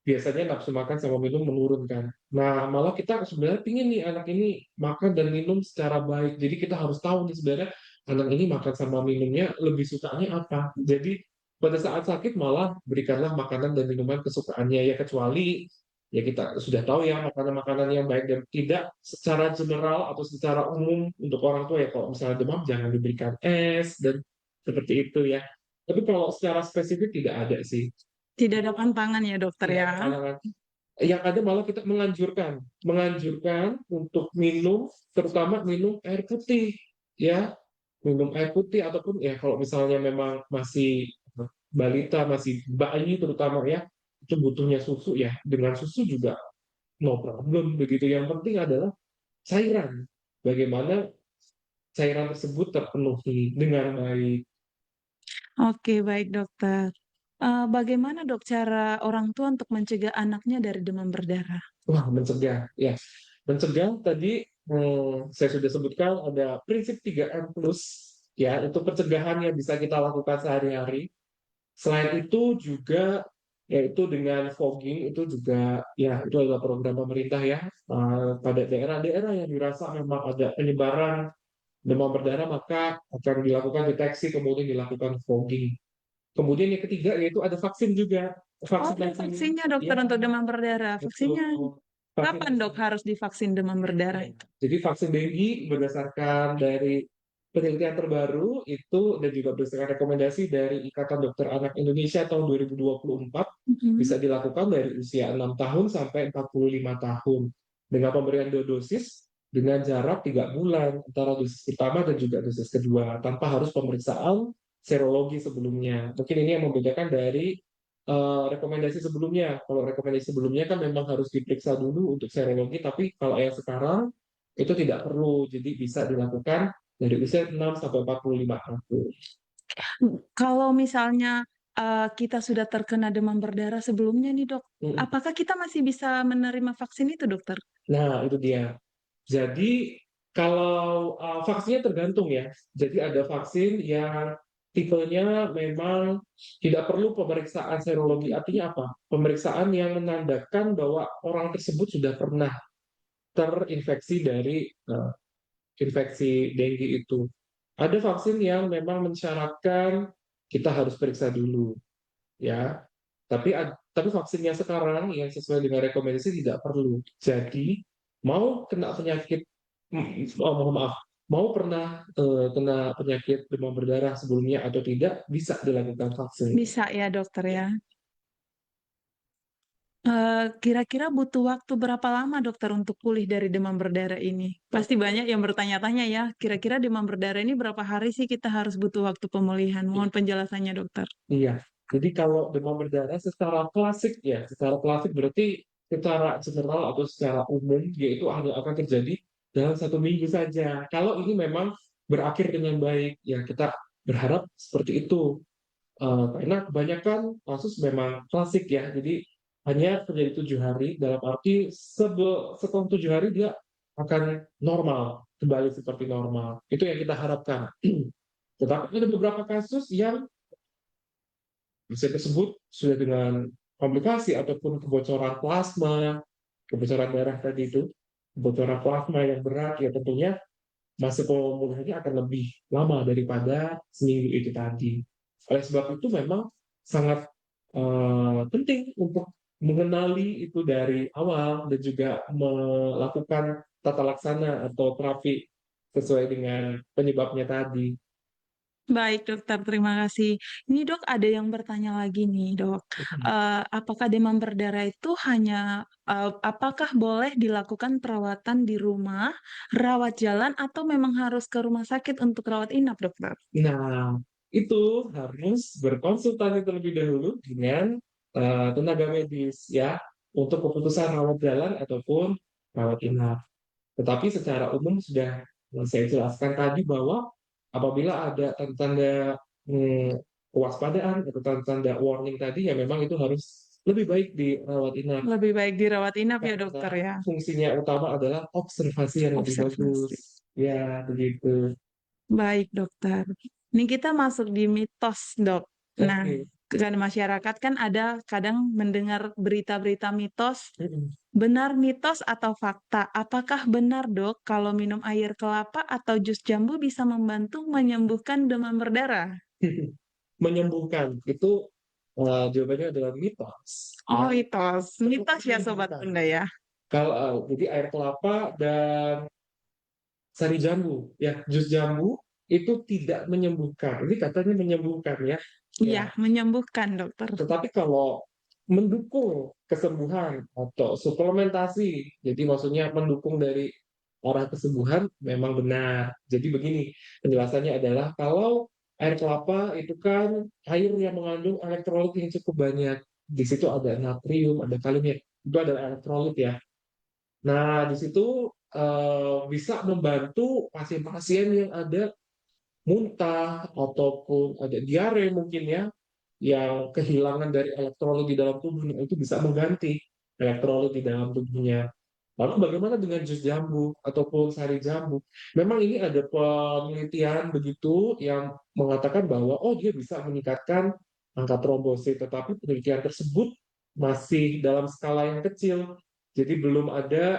D: biasanya nafsu makan sama minum menurun kan. Nah, malah kita sebenarnya pingin nih anak ini makan dan minum secara baik. Jadi kita harus tahu nih sebenarnya anak ini makan sama minumnya lebih sukanya apa. Jadi pada saat sakit malah berikanlah makanan dan minuman kesukaannya ya, kecuali ya kita sudah tahu ya makanan-makanan yang baik dan tidak secara general atau secara umum untuk orang tua ya, kalau misalnya demam jangan diberikan es dan seperti itu ya. Tapi kalau secara spesifik tidak ada sih.
A: Tidak ada pantangan ya dokter
D: Tidak
A: ya?
D: ada pantangan. Yang ada malah kita menganjurkan untuk minum, terutama minum air putih, ya, minum air putih ataupun ya kalau misalnya memang masih balita, masih bayi terutama ya, itu butuhnya susu ya, dengan susu juga no problem begitu. Yang penting adalah cairan, bagaimana cairan tersebut terpenuhi dengan baik.
A: Oke baik dokter. Bagaimana Dok cara orang tua untuk mencegah anaknya dari demam berdarah?
D: Wah, mencegah, ya. Mencegah tadi saya sudah sebutkan ada prinsip 3M plus, ya, itu pencegahan yang bisa kita lakukan sehari-hari. Selain itu juga yaitu dengan fogging itu juga ya itu adalah program pemerintah ya, pada daerah-daerah yang dirasa memang ada penyebaran demam berdarah maka akan dilakukan deteksi kemudian dilakukan fogging. Kemudian yang ketiga yaitu ada vaksin juga.
A: Oh ada vaksinnya dokter
D: Ya,
A: untuk demam berdarah. Vaksinnya
D: betul.
A: kapan
D: Vaksin
A: Dok harus divaksin demam berdarah itu?
D: Jadi vaksin BI berdasarkan dari penelitian terbaru itu dan juga berdasarkan rekomendasi dari Ikatan Dokter Anak Indonesia tahun 2024 bisa
A: Mhm.
D: dilakukan dari usia 6 tahun sampai 45 tahun dengan pemberian 2 dosis dengan jarak 3 bulan antara dosis pertama dan juga dosis kedua tanpa harus pemeriksaan serologi sebelumnya. Mungkin ini yang membedakan dari rekomendasi sebelumnya. Kalau rekomendasi sebelumnya kan memang harus diperiksa dulu untuk serologi, tapi kalau yang sekarang itu tidak perlu, jadi bisa dilakukan dari usia 6 sampai 45 tahun.
A: Kalau misalnya kita sudah terkena demam berdarah sebelumnya nih dok,
D: Mm.
A: apakah kita masih bisa menerima vaksin itu dokter?
D: Nah, itu dia. Jadi kalau vaksinnya tergantung ya. Jadi ada vaksin yang tipenya memang tidak perlu pemeriksaan serologi. Artinya apa? Pemeriksaan yang menandakan bahwa orang tersebut sudah pernah terinfeksi dari infeksi dengue itu. Ada vaksin yang memang mensyaratkan kita harus periksa dulu, ya. Tapi vaksin yang sekarang yang sesuai dengan rekomendasi tidak perlu. Jadi mau kena penyakit, mohon maaf, mau pernah kena penyakit demam berdarah sebelumnya atau tidak, bisa dilakukan vaksin.
A: Bisa ya dokter ya. Kira-kira butuh waktu berapa lama dokter untuk pulih dari demam berdarah ini? Pasti banyak yang bertanya-tanya ya, kira-kira demam berdarah ini berapa hari sih kita harus butuh waktu pemulihan? Mohon penjelasannya dokter.
D: Iya. Jadi kalau demam berdarah secara klasik ya, secara klasik berarti secara general atau secara umum yaitu akan terjadi dalam 1 minggu saja. Kalau ini memang berakhir dengan baik, ya kita berharap seperti itu. Karena kebanyakan kasus memang klasik ya, jadi hanya terjadi 7 hari. Dalam arti setelah 7 hari dia akan normal, kembali seperti normal. Itu yang kita harapkan. Tetapi ada beberapa kasus yang pasien tersebut sudah dengan komplikasi ataupun kebocoran plasma, kebocoran darah tadi itu, kebocoran plasma yang berat, ya tentunya masa pemulihannya akan lebih lama daripada seminggu itu tadi. Oleh sebab itu memang sangat penting untuk mengenali itu dari awal dan juga melakukan tata laksana atau terapi sesuai dengan penyebabnya tadi.
A: Baik dokter, terima kasih. Ini dok ada yang bertanya lagi nih dok. Apakah demam berdarah itu apakah boleh dilakukan perawatan di rumah, rawat jalan, atau memang harus ke rumah sakit untuk rawat inap dokter?
D: Nah, itu harus berkonsultasi terlebih dahulu dengan tenaga medis ya untuk keputusan rawat jalan ataupun rawat inap. Tetapi secara umum sudah saya jelaskan tadi bahwa apabila ada tanda-tanda kewaspadaan atau tanda-tanda warning tadi, ya memang itu harus lebih baik dirawat inap.
A: Lebih baik dirawat inap ya
D: Karena
A: dokter ya.
D: fungsinya utama adalah observasi yang lebih
A: Observasi.
D: bagus. Ya, begitu.
A: Baik dokter. Ini kita masuk di mitos dok. Nah,
D: Oke.
A: kan masyarakat kan ada kadang mendengar berita-berita mitos.
D: Mm-mm.
A: Benar mitos atau fakta? Apakah benar dok kalau minum air kelapa atau jus jambu bisa membantu menyembuhkan demam berdarah?
D: Menyembuhkan itu jawabannya adalah mitos.
A: Oh,
D: Ya.
A: mitos. Mitos ya sobat
D: Menyembuhkan.
A: Bunda ya.
D: Kalau jadi air kelapa dan sari jambu, ya jus jambu itu tidak menyembuhkan. Ini katanya menyembuhkan ya.
A: Iya, menyembuhkan dokter.
D: Tetapi kalau mendukung kesembuhan atau suplementasi, jadi maksudnya mendukung dari arah kesembuhan memang benar. Jadi begini, penjelasannya adalah kalau air kelapa itu kan air yang mengandung elektrolit yang cukup banyak. Di situ ada natrium, ada kalium, itu adalah elektrolit ya. Nah, di situ bisa membantu pasien-pasien yang ada muntah ataupun ada diare mungkin ya, yang kehilangan dari elektrolit di dalam tubuhnya, itu bisa mengganti elektrolit di dalam tubuhnya. Lalu bagaimana dengan jus jambu ataupun sari jambu? Memang ini ada penelitian begitu yang mengatakan bahwa oh dia bisa meningkatkan angka trombosit, tetapi penelitian tersebut masih dalam skala yang kecil. Jadi belum ada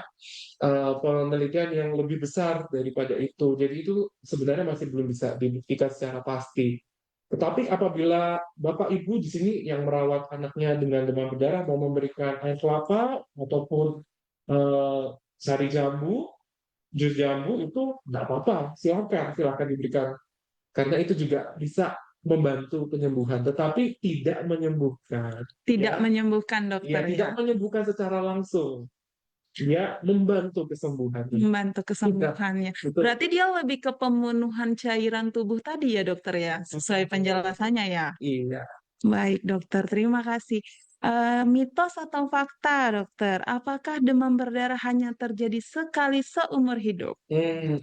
D: penelitian yang lebih besar daripada itu. Jadi itu sebenarnya masih belum bisa dibuktikan secara pasti. Tetapi apabila Bapak Ibu di sini yang merawat anaknya dengan demam berdarah mau memberikan air kelapa ataupun sari jambu, jus jambu, itu nggak apa-apa, silakan diberikan karena itu juga bisa membantu penyembuhan, tetapi tidak menyembuhkan.
A: Tidak
D: Ya.
A: menyembuhkan dokter
D: Ya, tidak
A: ya.
D: menyembuhkan secara langsung. dia membantu kesembuhan.
A: Membantu kesembuhannya.
D: Betul.
A: Berarti dia lebih ke pemenuhan cairan tubuh tadi ya dokter ya, sesuai penjelasannya ya.
D: Iya.
A: Baik dokter, terima kasih. Mitos atau fakta dokter, apakah demam berdarah hanya terjadi sekali seumur hidup?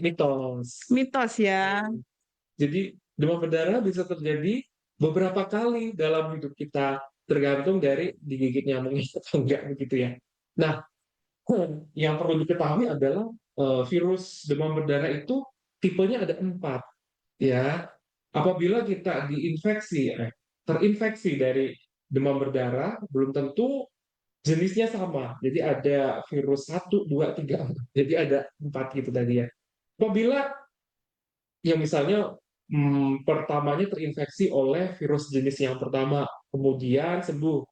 D: Mitos.
A: Mitos ya.
D: Jadi demam berdarah bisa terjadi beberapa kali dalam hidup kita, tergantung dari digigit nyamuknya atau enggak begitu ya. Nah, yang perlu diketahui adalah virus demam berdarah itu tipenya ada 4 ya. Apabila kita terinfeksi dari demam berdarah, belum tentu jenisnya sama. Jadi ada virus 1, 2, 3, 4. Jadi ada 4 gitu tadi ya. Apabila yang misalnya pertamanya terinfeksi oleh virus jenis yang pertama, kemudian sembuh,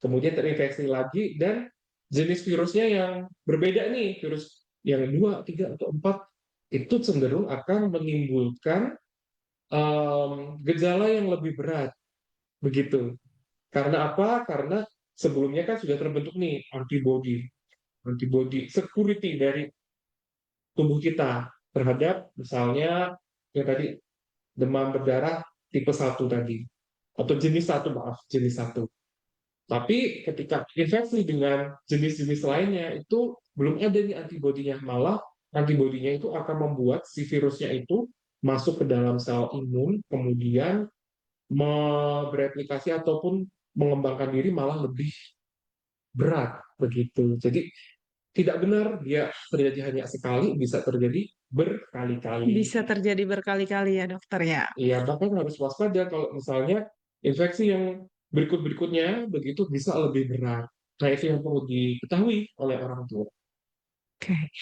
D: kemudian terinfeksi lagi, dan jenis virusnya yang berbeda nih, virus yang 2, 3, atau 4, itu cenderung akan menimbulkan gejala yang lebih berat, begitu. Karena apa? Karena sebelumnya kan sudah terbentuk nih antibody security dari tubuh kita terhadap misalnya yang tadi demam berdarah tipe 1 tadi, atau jenis 1, maaf, jenis 1. Tapi ketika infeksi dengan jenis-jenis lainnya itu belum ada nih antibodinya, malah antibodinya itu akan membuat si virusnya itu masuk ke dalam sel imun, kemudian bereplikasi ataupun mengembangkan diri malah lebih berat begitu. Jadi tidak benar dia terjadi hanya sekali, bisa terjadi berkali-kali.
A: Bisa terjadi berkali-kali ya dokter ya.
D: Iya, bahkan harus waspada kalau misalnya infeksi yang berikut-berikutnya begitu bisa lebih berat. Nah, itu yang perlu diketahui oleh orang tua.
A: Oke,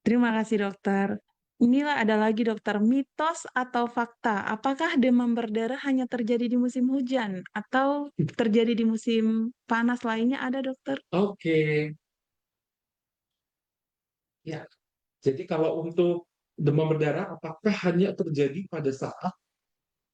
A: terima kasih dokter. Inilah ada lagi dokter, mitos atau fakta. Apakah demam berdarah hanya terjadi di musim hujan atau terjadi di musim panas lainnya ada dokter?
D: Oke, ya. Jadi kalau untuk demam berdarah, apakah hanya terjadi pada saat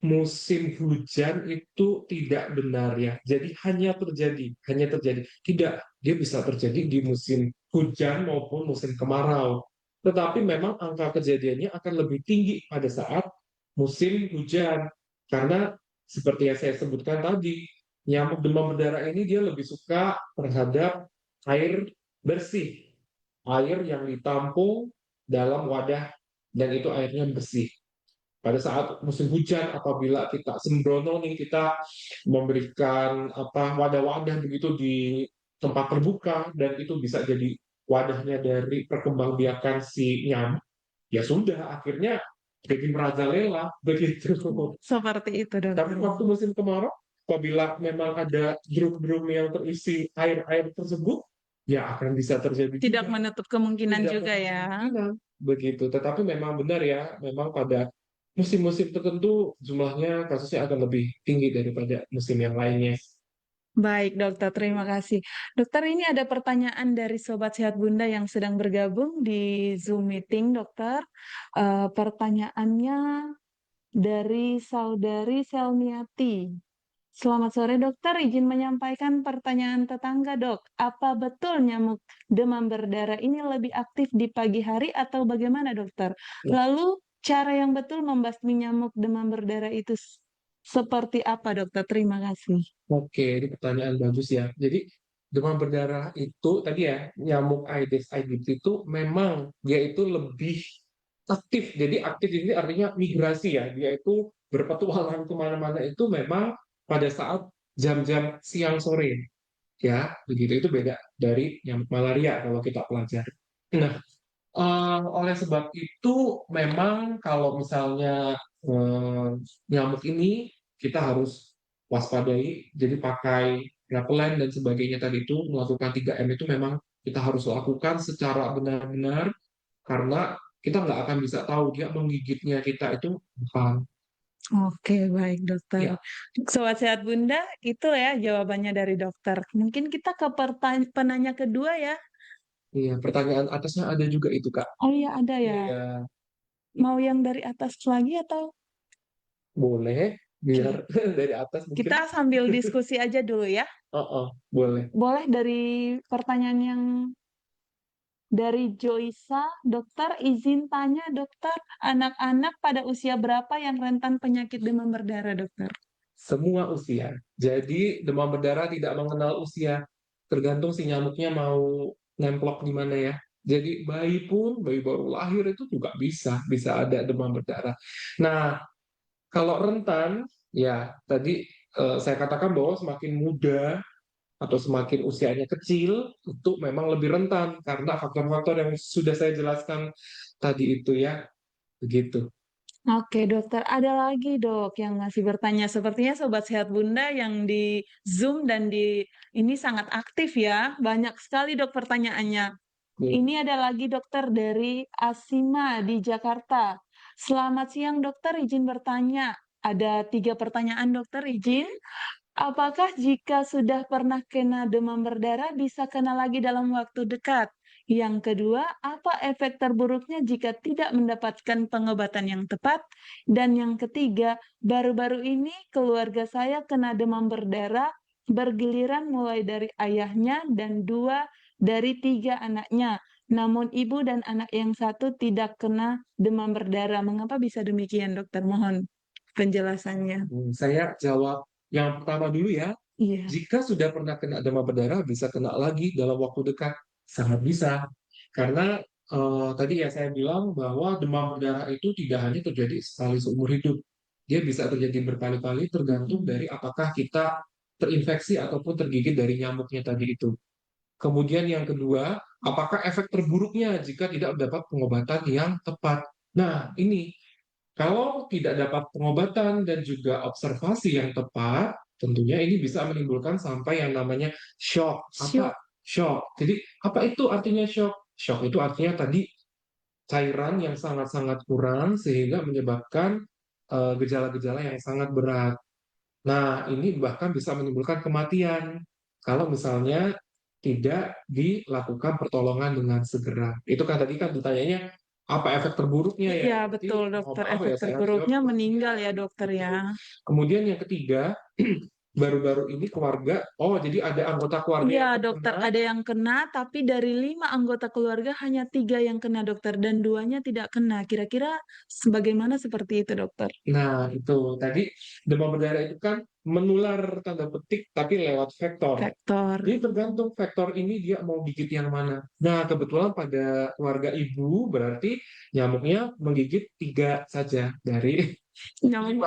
D: musim hujan? Itu tidak benar ya. Jadi hanya terjadi. Tidak, dia bisa terjadi di musim hujan maupun musim kemarau. Tetapi memang angka kejadiannya akan lebih tinggi pada saat musim hujan. Karena seperti yang saya sebutkan tadi, nyamuk demam berdarah ini dia lebih suka terhadap air bersih, air yang ditampung dalam wadah, dan itu airnya bersih. Pada saat musim hujan, apabila kita sembrono nih, kita memberikan wadah-wadah begitu di tempat terbuka, dan itu bisa jadi wadahnya dari perkembangbiakan si nyamuk, ya sudah, akhirnya jadi merajalela begitu.
A: Seperti itu
D: Tapi
A: dokter.
D: waktu musim kemarau, apabila memang ada drum-drum yang terisi air-air tersebut, ya akan bisa terjadi
A: Tidak
D: juga.
A: menutup kemungkinan
D: Tidak
A: juga ya.
D: kemungkinan begitu. Tetapi memang benar ya, memang pada musim-musim tertentu jumlahnya kasusnya akan lebih tinggi daripada musim yang lainnya.
A: Baik dokter, terima kasih. Dokter, ini ada pertanyaan dari Sobat Sehat Bunda yang sedang bergabung di Zoom meeting dokter. Pertanyaannya dari Saudari Selmiati. Selamat sore dokter, izin menyampaikan pertanyaan tetangga dok. Apa betul nyamuk demam berdarah ini lebih aktif di pagi hari atau bagaimana dokter? Lalu cara yang betul membasmi nyamuk demam berdarah itu seperti apa dokter? Terima kasih.
D: Oke, ini pertanyaan bagus ya. Jadi demam berdarah itu tadi ya, nyamuk Aedes aegypti itu memang dia itu lebih aktif. Jadi aktif ini artinya migrasi ya. Dia itu berpetualang kemana-mana itu memang pada saat jam-jam siang sore. Ya, begitu. Itu beda dari nyamuk malaria kalau kita pelajari. Nah, oleh sebab itu memang kalau misalnya nyamuk ini kita harus waspadai, jadi pakai repellent dan sebagainya tadi itu, melakukan 3M itu memang kita harus lakukan secara benar-benar, karena kita nggak akan bisa tahu dia menggigitnya kita itu bukan.
A: Oke, baik dokter.
D: Ya,
A: Sobat Sehat Bunda, itu ya jawabannya dari dokter. Mungkin kita ke penanya kedua ya.
D: iya, pertanyaan atasnya ada juga itu, Kak.
A: Oh iya, ada ya.
D: Iya,
A: Mau yang dari atas lagi atau
D: boleh, biar dari atas mungkin.
A: kita sambil diskusi aja dulu ya?
D: Oh, boleh.
A: Boleh dari pertanyaan yang Dari Joysa, dokter izin tanya dokter, anak-anak pada usia berapa yang rentan penyakit demam berdarah dokter?
D: Semua usia. Jadi demam berdarah tidak mengenal usia. Tergantung si nyamuknya mau nemplok di mana ya. Jadi bayi pun, bayi baru lahir itu juga bisa ada demam berdarah. Nah, kalau rentan, ya tadi saya katakan bahwa semakin muda atau semakin usianya kecil, itu memang lebih rentan karena faktor-faktor yang sudah saya jelaskan tadi itu ya, begitu.
A: Oke dokter, ada lagi dok yang masih bertanya. Sepertinya Sobat Sehat Bunda yang di Zoom dan di ini sangat aktif ya. Banyak sekali dok pertanyaannya.
D: Nih,
A: Ini ada lagi dokter dari Asima di Jakarta. Selamat siang dokter, izin bertanya. Ada 3 pertanyaan dokter, izin. Apakah jika sudah pernah kena demam berdarah bisa kena lagi dalam waktu dekat? Yang kedua, apa efek terburuknya jika tidak mendapatkan pengobatan yang tepat? Dan yang ketiga, baru-baru ini keluarga saya kena demam berdarah bergiliran mulai dari ayahnya dan 2 dari 3 anaknya. Namun ibu dan anak yang satu tidak kena demam berdarah. Mengapa bisa demikian, dokter? Mohon penjelasannya.
D: saya jawab yang pertama dulu ya.
A: Iya.
D: Jika sudah pernah kena demam berdarah, bisa kena lagi dalam waktu dekat. Sangat bisa. Karena tadi ya saya bilang bahwa demam berdarah itu tidak hanya terjadi sekali seumur hidup. Dia bisa terjadi berkali-kali tergantung dari apakah kita terinfeksi ataupun tergigit dari nyamuknya tadi itu. Kemudian yang kedua, apakah efek terburuknya jika tidak mendapat pengobatan yang tepat? Nah, ini kalau tidak dapat pengobatan dan juga observasi yang tepat, tentunya ini bisa menimbulkan sampai yang namanya shock.
A: Syuk.
D: Apa? Shock. Jadi, apa itu artinya shock? Shock itu artinya tadi cairan yang sangat-sangat kurang sehingga menyebabkan gejala-gejala yang sangat berat. Nah, ini bahkan bisa menimbulkan kematian kalau misalnya tidak dilakukan pertolongan dengan segera. Itu kan tadi kan ditanyanya apa efek terburuknya ya?
A: Iya,
D: Berarti
A: betul
D: mohon
A: dokter.
D: maaf
A: Efek
D: ya, saya harus jawab
A: terburuknya
D: seperti
A: meninggal
D: itu.
A: ya dokter ya.
D: Betul. Kemudian yang ketiga, baru-baru ini keluarga, oh jadi ada anggota keluarga
A: Iya
D: yang
A: dokter,
D: terkena.
A: ada yang kena, tapi dari 5 anggota keluarga hanya 3 yang kena dokter dan 2-nya tidak kena. Kira-kira sebagaimana seperti itu dokter?
D: Nah, itu tadi demam berdarah itu kan menular tanda petik tapi lewat vektor.
A: Vektor.
D: Jadi tergantung vektor ini dia mau gigit yang mana. Nah, kebetulan pada keluarga ibu berarti nyamuknya menggigit 3 saja dari
A: Nyamuk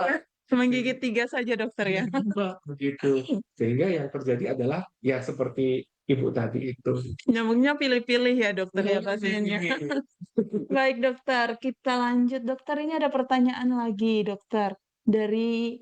A: menggigit 3 saja dokter ya.
D: 5 begitu. Sehingga yang terjadi adalah ya seperti ibu tadi itu.
A: Nyamuknya pilih-pilih ya dokter ya
D: Iya,
A: pasiennya.
D: iya.
A: Baik dokter, kita lanjut dokter. Ini ada pertanyaan lagi dokter. Dari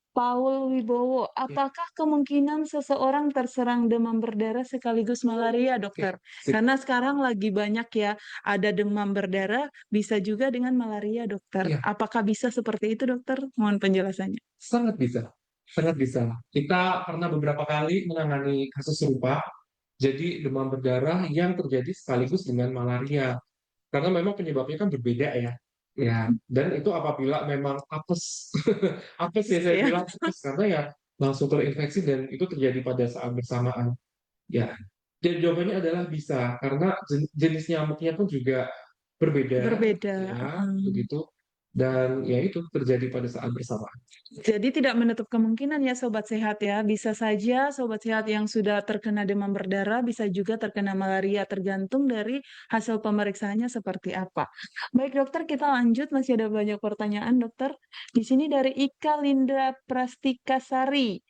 A: Paul Wibowo,
D: Ya,
A: apakah kemungkinan seseorang terserang demam berdarah sekaligus malaria,
D: oke.
A: dokter?
D: Sip.
A: Karena sekarang lagi banyak ya, ada demam berdarah, bisa juga dengan malaria, dokter.
D: Iya,
A: Apakah bisa seperti itu, dokter? Mohon penjelasannya.
D: sangat bisa. Sangat bisa. Kita pernah beberapa kali menangani kasus serupa. Jadi demam berdarah yang terjadi sekaligus dengan malaria. Karena memang penyebabnya kan berbeda ya. Ya, dan itu apabila memang apes, apes ya saya
A: Ya.
D: bilang apes karena ya langsung terinfeksi dan itu terjadi pada saat bersamaan. Ya, dan jawabannya adalah bisa karena jenis nyamuknya pun juga berbeda,
A: Berbeda.
D: ya, begitu. Dan ya itu terjadi pada saat bersamaan.
A: Jadi tidak menutup kemungkinan ya Sobat Sehat ya. Bisa saja Sobat Sehat yang sudah terkena demam berdarah bisa juga terkena malaria tergantung dari hasil pemeriksaannya seperti apa. Baik dokter, kita lanjut. Masih ada banyak pertanyaan dokter. Di sini dari Ika Linda Prastikasari.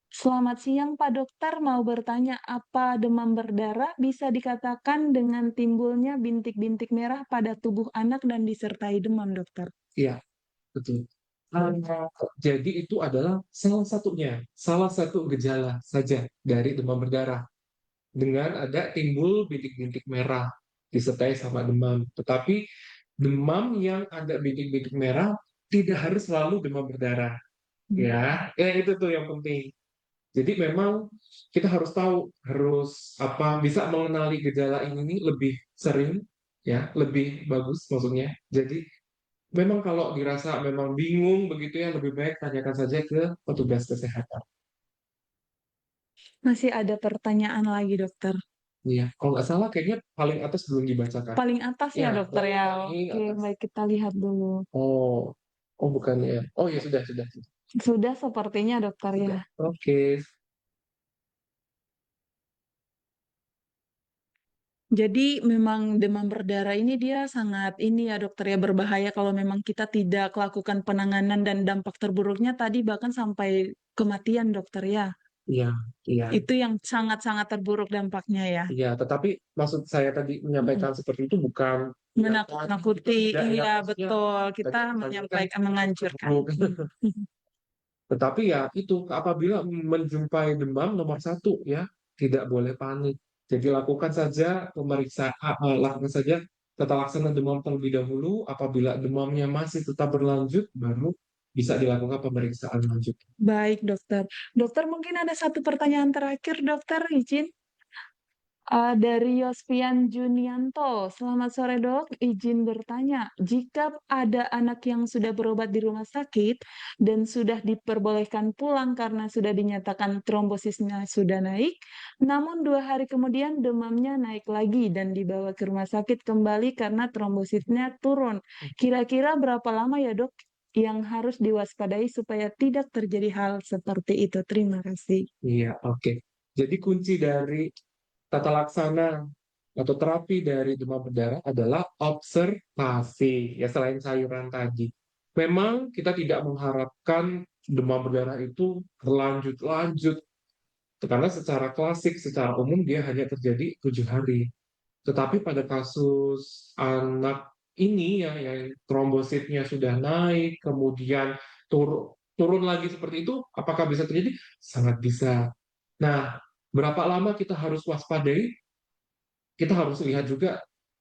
A: Selamat siang Pak Dokter, mau bertanya apa demam berdarah bisa dikatakan dengan timbulnya bintik-bintik merah pada tubuh anak dan disertai demam dokter?
D: Iya, betul. Jadi itu adalah salah satunya, salah satu gejala saja dari demam berdarah dengan ada timbul bintik-bintik merah disertai sama demam. Tetapi demam yang ada bintik-bintik merah tidak harus selalu demam berdarah, ya. Ya itu tuh yang penting. Jadi memang kita harus tahu, harus apa bisa mengenali gejala ini nih lebih sering, ya, lebih bagus maksudnya. Jadi memang kalau dirasa memang bingung begitu ya, lebih baik tanyakan saja ke petugas kesehatan.
A: Masih ada pertanyaan lagi dokter.
D: Iya, kalau nggak salah kayaknya paling atas belum dibacakan.
A: Paling atas ya
D: Ya,
A: dokter ya.
D: paling
A: Oke,
D: atas.
A: baik kita lihat dulu.
D: Oh, oh bukan ya. Oh ya sudah.
A: Sudah sepertinya dokter ya.
D: Sudah. Oke.
A: Jadi memang demam berdarah ini dia sangat ini ya dokter ya berbahaya kalau memang kita tidak lakukan penanganan dan dampak terburuknya tadi bahkan sampai kematian dokter ya.
D: Iya, iya.
A: Itu yang sangat-sangat terburuk dampaknya ya.
D: Iya, tetapi maksud saya tadi
A: Mm-mm.
D: menyampaikan seperti itu bukan
A: Menakut-nakuti,
D: tidak ya,
A: iya
D: maksudnya
A: betul.
D: tadi
A: Kita
D: pertanyaan kan
A: menyampaikan, menganjurkan.
D: terburuk.
A: Mm.
D: Tetapi ya itu apabila menjumpai demam nomor satu ya tidak boleh panik. Jadi lakukan saja tata laksana demam terlebih dahulu. Apabila demamnya masih tetap berlanjut, baru bisa dilakukan pemeriksaan lanjut.
A: Baik dokter. Dokter mungkin ada satu pertanyaan terakhir dokter izin. Dari Yospian Junianto, selamat sore dok, izin bertanya, jika ada anak yang sudah berobat di rumah sakit dan sudah diperbolehkan pulang karena sudah dinyatakan trombosisnya sudah naik, namun 2 hari kemudian demamnya naik lagi dan dibawa ke rumah sakit kembali karena trombosisnya turun, kira-kira berapa lama ya dok yang harus diwaspadai supaya tidak terjadi hal seperti itu? Terima kasih.
D: Iya, oke. Jadi kunci dari tata laksana atau terapi dari demam berdarah adalah observasi, ya selain sayuran tadi. Memang kita tidak mengharapkan demam berdarah itu berlanjut-lanjut, karena secara klasik, secara umum dia hanya terjadi 7 hari. Tetapi pada kasus anak ini ya, yang trombositnya sudah naik, kemudian turun lagi seperti itu, apakah bisa terjadi? Sangat bisa. Nah, berapa lama kita harus waspadai? Kita harus lihat juga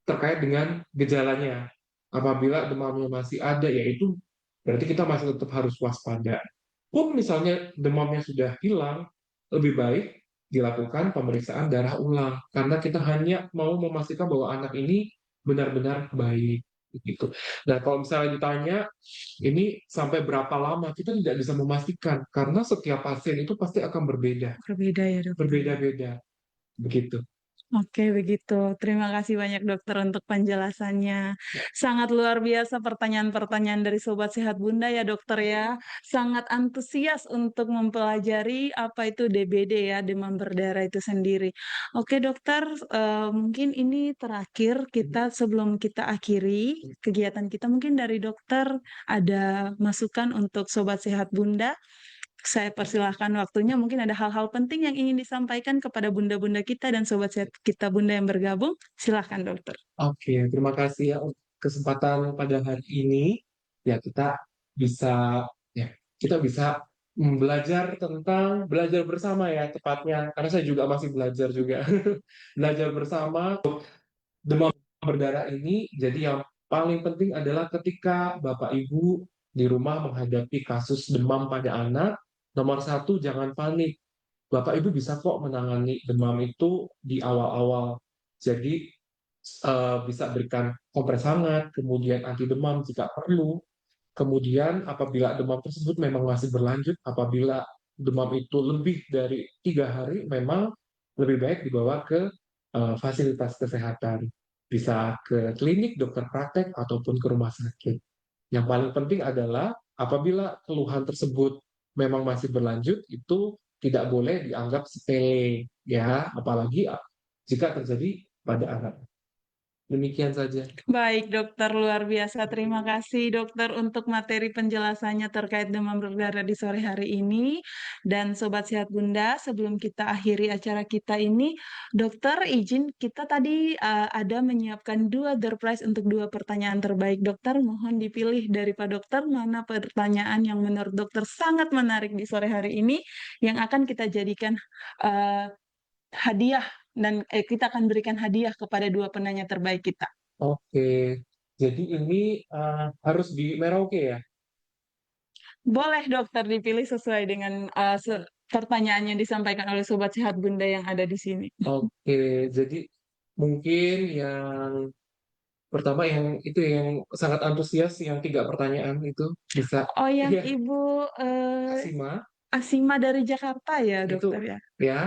D: terkait dengan gejalanya. Apabila demamnya masih ada, yaitu berarti kita masih tetap harus waspada. Pun misalnya demamnya sudah hilang, lebih baik dilakukan pemeriksaan darah ulang karena kita hanya mau memastikan bahwa anak ini benar-benar baik gitu. Nah, kalau misalnya ditanya ini sampai berapa lama, kita tidak bisa memastikan karena setiap pasien itu pasti akan berbeda,
A: Berbeda ya dokter.
D: berbeda-beda begitu.
A: Oke, begitu. Terima kasih banyak dokter untuk penjelasannya. Sangat luar biasa pertanyaan-pertanyaan dari Sobat Sehat Bunda ya dokter ya. Sangat antusias untuk mempelajari apa itu DBD ya, demam berdarah itu sendiri. Oke dokter, mungkin ini terakhir kita sebelum kita akhiri kegiatan kita, mungkin dari dokter ada masukan untuk Sobat Sehat Bunda. Saya persilahkan waktunya, mungkin ada hal-hal penting yang ingin disampaikan kepada bunda-bunda kita dan sobat sehat kita bunda yang bergabung. Silahkan dokter.
D: Oke, terima kasih ya untuk kesempatan pada hari ini. Ya, bisa kita bisa belajar bersama ya tepatnya karena saya juga masih belajar juga. Belajar bersama demam berdarah ini. Jadi yang paling penting adalah ketika Bapak Ibu di rumah menghadapi kasus demam pada anak, nomor satu jangan panik. Bapak Ibu bisa kok menangani demam itu di awal-awal. Jadi bisa berikan kompres hangat, kemudian anti demam jika perlu. Kemudian apabila demam tersebut memang masih berlanjut, apabila demam itu lebih dari 3 hari, memang lebih baik dibawa ke fasilitas kesehatan. Bisa ke klinik, dokter praktek, ataupun ke rumah sakit. Yang paling penting adalah apabila keluhan tersebut memang masih berlanjut, itu tidak boleh dianggap sepele, ya, apalagi jika terjadi pada anak. Demikian saja.
A: Baik dokter, luar biasa. Terima kasih dokter untuk materi penjelasannya terkait demam berdarah di sore hari ini. Dan sobat sehat bunda, sebelum kita akhiri acara kita ini, dokter izin kita tadi ada menyiapkan 2 door prize untuk 2 pertanyaan terbaik. Dokter mohon dipilih dari Pak Dokter mana pertanyaan yang menurut dokter sangat menarik di sore hari ini yang akan kita jadikan hadiah dan kita akan berikan hadiah kepada 2 penanya terbaik kita.
D: Oke, jadi ini harus di Merauke ya?
A: Boleh dokter dipilih sesuai dengan pertanyaan yang disampaikan oleh Sobat Sehat Bunda yang ada di sini.
D: Oke, jadi mungkin yang pertama yang sangat antusias, yang 3 pertanyaan itu bisa.
A: Oh yang
D: Iya,
A: Ibu
D: Asima
A: Asima dari Jakarta ya
D: itu
A: dokter ya?
D: ya.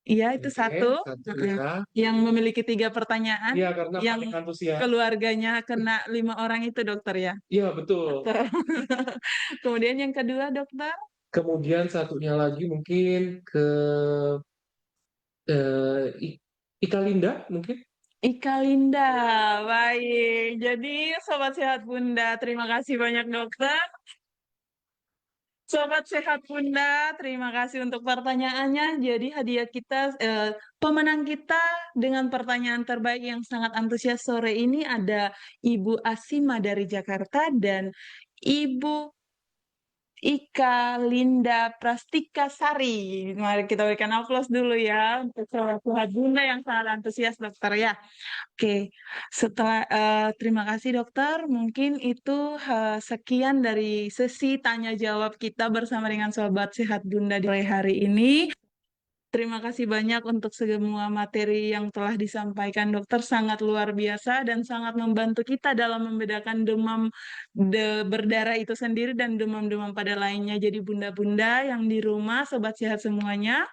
A: Iya, itu
D: Oke,
A: satu.
D: satu
A: Heeh.
D: ya.
A: Yang memiliki 3 pertanyaan,
D: Iya, karena
A: yang
D: paling antusias.
A: keluarganya kena 5 orang itu, Dokter, ya?
D: Iya, betul.
A: Betul. Kemudian yang kedua, Dokter?
D: Kemudian satunya lagi mungkin ke I- Ika Linda mungkin.
A: Ika Linda, baik. Jadi, Sobat Sehat Bunda, terima kasih banyak, Dokter. Sobat Sehat Bunda, terima kasih untuk pertanyaannya. Jadi hadiah kita, pemenang kita dengan pertanyaan terbaik yang sangat antusias sore ini ada Ibu Asima dari Jakarta dan Ibu Ika Linda Prastika Sari. Mari kita berikan aplaus dulu ya untuk Sobat Sehat Bunda yang sangat antusias, Dokter, ya. Oke, terima kasih dokter. Mungkin itu sekian dari sesi tanya jawab kita bersama dengan Sobat Sehat Bunda di sore hari ini. Terima kasih banyak untuk semua materi yang telah disampaikan dokter, sangat luar biasa dan sangat membantu kita dalam membedakan demam berdarah itu sendiri dan demam-demam pada lainnya. Jadi bunda-bunda yang di rumah, sobat sehat semuanya,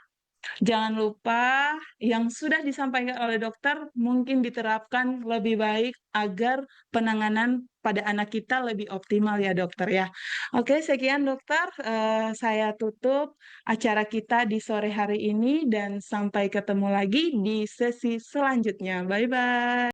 A: jangan lupa yang sudah disampaikan oleh dokter mungkin diterapkan lebih baik agar penanganan pada anak kita lebih optimal ya dokter ya. Oke, sekian dokter. Saya tutup acara kita di sore hari ini dan sampai ketemu lagi di sesi selanjutnya. Bye-bye.